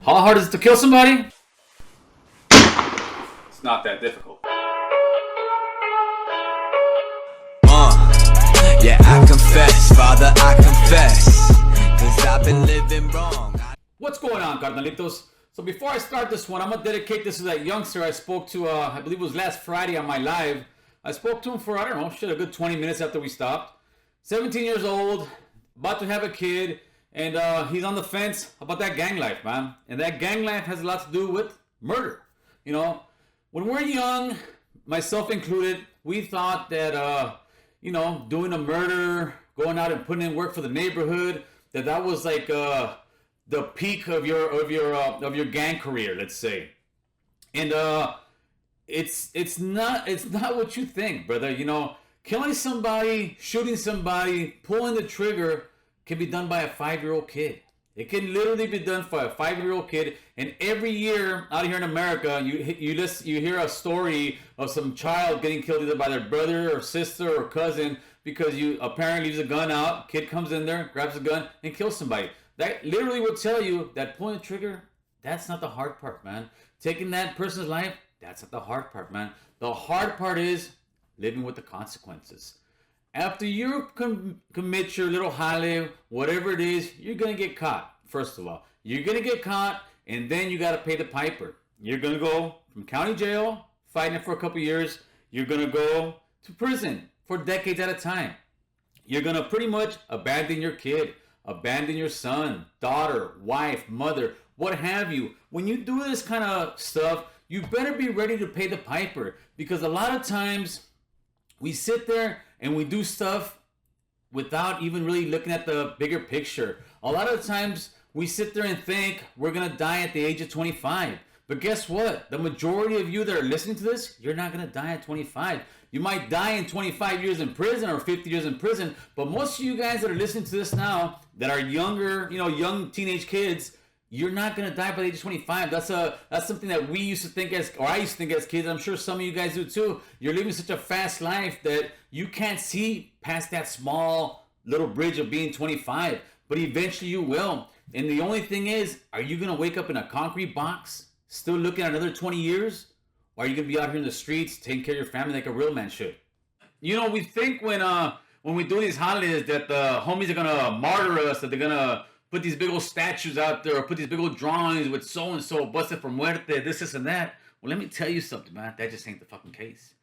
How hard is it to kill somebody? It's not that difficult. Yeah, I confess, Father, I confess, cause I've been living wrong. What's going on, carnalitos? So before I start this one, I'm gonna dedicate this to that youngster I spoke to, I believe it was last Friday on my live. I spoke to him for, I don't know, a good 20 minutes after we stopped. 17 years old, about to have a kid, and he's on the fence about that gang life, man. And that gang life has a lot to do with murder. You know, when we're young, myself included, we thought that, doing a murder, going out and putting in work for the neighborhood, that was like the peak of your gang career, let's say. And it's not what you think, brother. You know, killing somebody, shooting somebody, pulling the trigger can be done by a 5-year-old kid. It can literally be done by a 5-year-old kid. And every year out here in America, you hear a story of some child getting killed either by their brother or sister or cousin because you apparently leaves a gun out. Kid comes in there, grabs a gun, and kills somebody. That literally will tell you that pulling the trigger, that's not the hard part, man. Taking that person's life, that's not the hard part, man. The hard part is living with the consequences. After you commit your little jale, whatever it is, you're going to get caught, first of all. You're going to get caught, and then you got to pay the piper. You're going to go from county jail, fighting it for a couple years. You're going to go to prison for decades at a time. You're going to pretty much abandon your kid, abandon your son, daughter, wife, mother, what have you. When you do this kind of stuff, you better be ready to pay the piper, because a lot of times we sit there and we do stuff without even really looking at the bigger picture. A lot of times we sit there and think we're going to die at the age of 25. But guess what? The majority of you that are listening to this, you're not going to die at 25. You might die in 25 years in prison or 50 years in prison. But most of you guys that are listening to this now that are younger, young teenage kids, you're not going to die by the age of 25. That's something that we used to think I used to think as kids. I'm sure some of you guys do too. You're living such a fast life that you can't see past that small little bridge of being 25. But eventually you will. And the only thing is, are you going to wake up in a concrete box, still looking at another 20 years? Or are you going to be out here in the streets taking care of your family like a real man should? We think when we do these holidays that the homies are going to martyr us, that they're going to put these big old statues out there, or put these big old drawings with so-and-so, busted for muerte, this, and that. Well, let me tell you something, man. That just ain't the fucking case.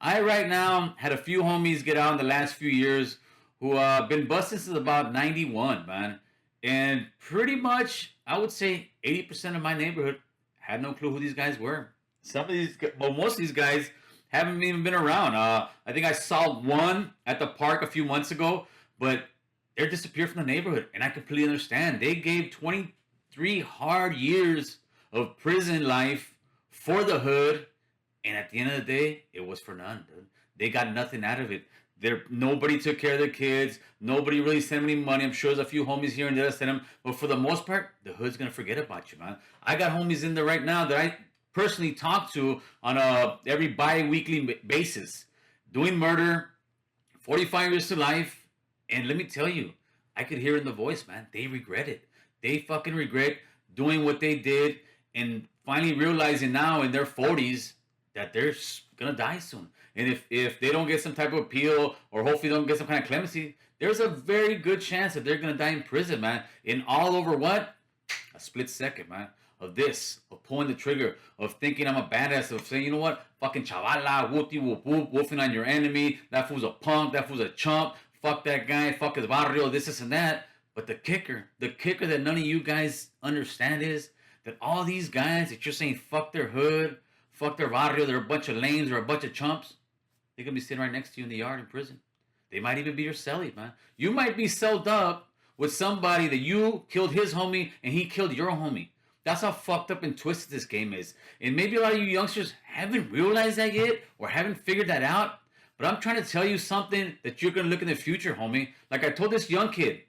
I, right now, had a few homies get out in the last few years who been busted since about 91, man. And pretty much, I would say 80% of my neighborhood had no clue who these guys were. Most of these guys haven't even been around. I think I saw one at the park a few months ago, but they're disappeared from the neighborhood, and I completely understand. They gave 23 hard years of prison life for the hood, and at the end of the day, it was for none, dude. They got nothing out of it. Nobody took care of their kids. Nobody really sent them any money. I'm sure there's a few homies here and there that sent them, but for the most part, the hood's gonna forget about you, man. I got homies in there right now that I personally talk to on every bi-weekly basis, doing murder, 45 years to life. And let me tell you, I could hear in the voice, man, they regret it. They fucking regret doing what they did and finally realizing now in their 40s that they're going to die soon. And if they don't get some type of appeal or hopefully don't get some kind of clemency, there's a very good chance that they're going to die in prison, man. In all over what? A split second, man. Of pulling the trigger, of thinking I'm a badass, of saying, you know what? Fucking chavala, whoopty whoop whoop, wolfing on your enemy. That fool's a punk, that fool's a chump. Fuck that guy, fuck his barrio, this and that. But the kicker that none of you guys understand is that all these guys that you're saying fuck their hood, fuck their barrio, they're a bunch of lames or a bunch of chumps, they're going to be sitting right next to you in the yard in prison. They might even be your cellie, man. You might be celled up with somebody that you killed his homie and he killed your homie. That's how fucked up and twisted this game is. And maybe a lot of you youngsters haven't realized that yet or haven't figured that out. But I'm trying to tell you something that you're going to look in the future, homie. Like I told this young kid,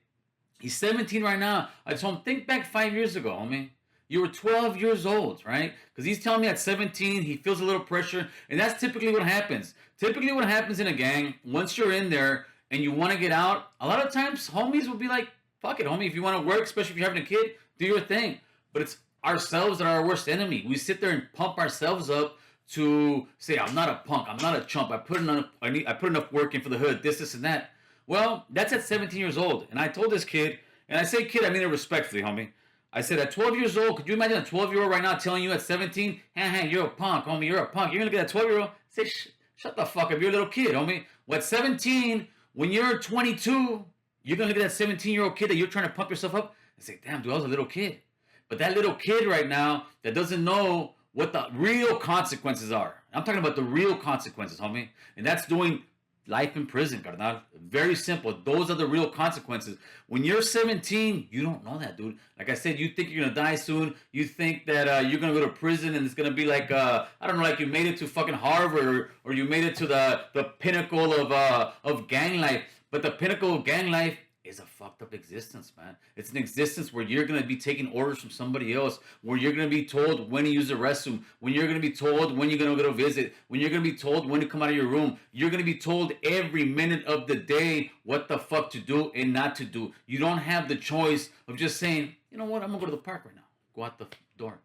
he's 17 right now. I told him, think back 5 years ago, homie. You were 12 years old, right? Because he's telling me at 17, he feels a little pressure. And that's typically what happens. Typically what happens in a gang, once you're in there and you want to get out, a lot of times homies will be like, fuck it, homie. If you want to work, especially if you're having a kid, do your thing. But it's ourselves that are our worst enemy. We sit there and pump ourselves up to say, I'm not a punk, I'm not a chump, I put enough work in for the hood, this, and that. Well, that's at 17 years old. And I told this kid, and I say kid, I mean it respectfully, homie. I said, at 12 years old, could you imagine a 12-year-old right now telling you at 17, hey, you're a punk, homie, you're a punk. You're going to look at that 12-year-old, say, shut the fuck up, you're a little kid, homie. Well, at 17, when you're 22, you're going to look at that 17-year-old kid that you're trying to pump yourself up and say, damn, dude, I was a little kid. But that little kid right now that doesn't know what the real consequences are. I'm talking about the real consequences, homie. And that's doing life in prison, carnal. Very simple. Those are the real consequences. When you're 17, you don't know that, dude. Like I said, you think you're going to die soon. You think that you're going to go to prison and it's going to be like, I don't know, like you made it to fucking Harvard or you made it to the pinnacle of gang life. But the pinnacle of gang life is a fucked up existence, man. It's an existence where you're going to be taking orders from somebody else, where you're going to be told when to use the restroom, when you're going to be told when you're going to go to visit, when you're going to be told when to come out of your room. You're going to be told every minute of the day what the fuck to do and not to do. You don't have the choice of just saying, you know what, I'm going to go to the park right now. Go out the door.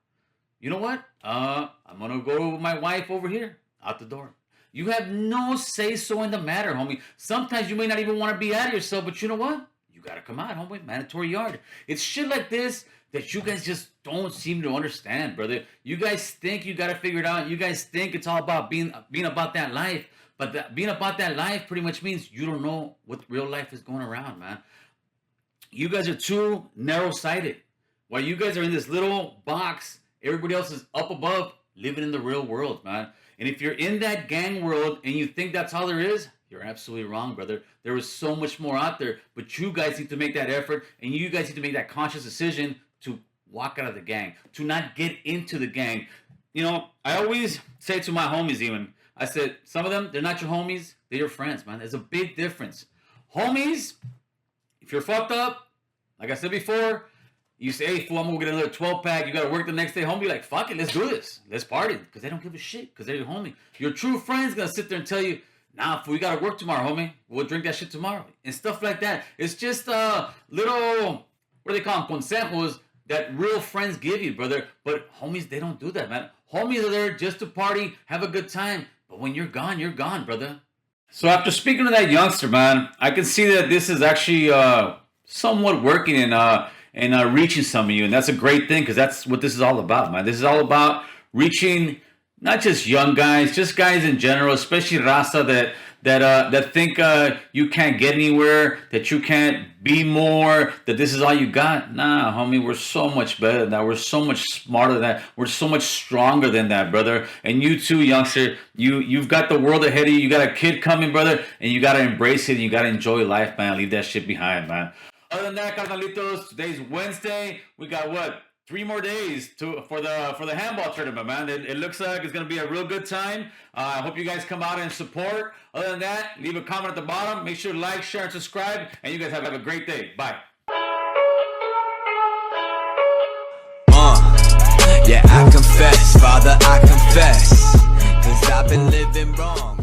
You know what? I'm going to go with my wife over here. Out the door. You have no say-so in the matter, homie. Sometimes you may not even want to be at yourself, but you know what? You got to come out, homie. Mandatory yard. It's shit like this that you guys just don't seem to understand, brother. You guys think you got to figure it out. You guys think it's all about being about that life. But being about that life pretty much means you don't know what real life is going around, man. You guys are too narrow-sighted. While you guys are in this little box, everybody else is up above living in the real world, man. And if you're in that gang world and you think that's all there is, you're absolutely wrong, brother. There is so much more out there, but you guys need to make that effort and you guys need to make that conscious decision to walk out of the gang, to not get into the gang. You know, I always say to my homies even, I said, some of them, they're not your homies, they're your friends, man. There's a big difference. Homies, if you're fucked up, like I said before, you say, hey, fool, I'm going to get another 12-pack. You got to work the next day. Homie, like, fuck it, let's do this. Let's party. Because they don't give a shit. Because they're your homie. Your true friend's going to sit there and tell you, nah, fool, we got to work tomorrow, homie. We'll drink that shit tomorrow. And stuff like that. It's just little, what do they call them, consejos that real friends give you, brother. But homies, they don't do that, man. Homies are there just to party, have a good time. But when you're gone, brother. So after speaking to that youngster, man, I can see that this is actually somewhat working and reaching some of you. And that's a great thing because that's what this is all about, man. This is all about reaching not just young guys, just guys in general, especially Raza that think you can't get anywhere, that you can't be more, that this is all you got. Nah, homie, we're so much better than that. We're so much smarter than that. We're so much stronger than that, brother. And you too, youngster, you've got the world ahead of you. You got a kid coming, brother, and you got to embrace it. And you got to enjoy life, man. Leave that shit behind, man. Other than that, carnalitos, today's Wednesday. We got what? 3 more days for the handball tournament, man. It looks like it's gonna be a real good time. I hope you guys come out and support. Other than that, leave a comment at the bottom. Make sure to like, share, and subscribe. And you guys have a great day. Bye. Yeah, I confess, Father, I confess, 'cause I've been living wrong.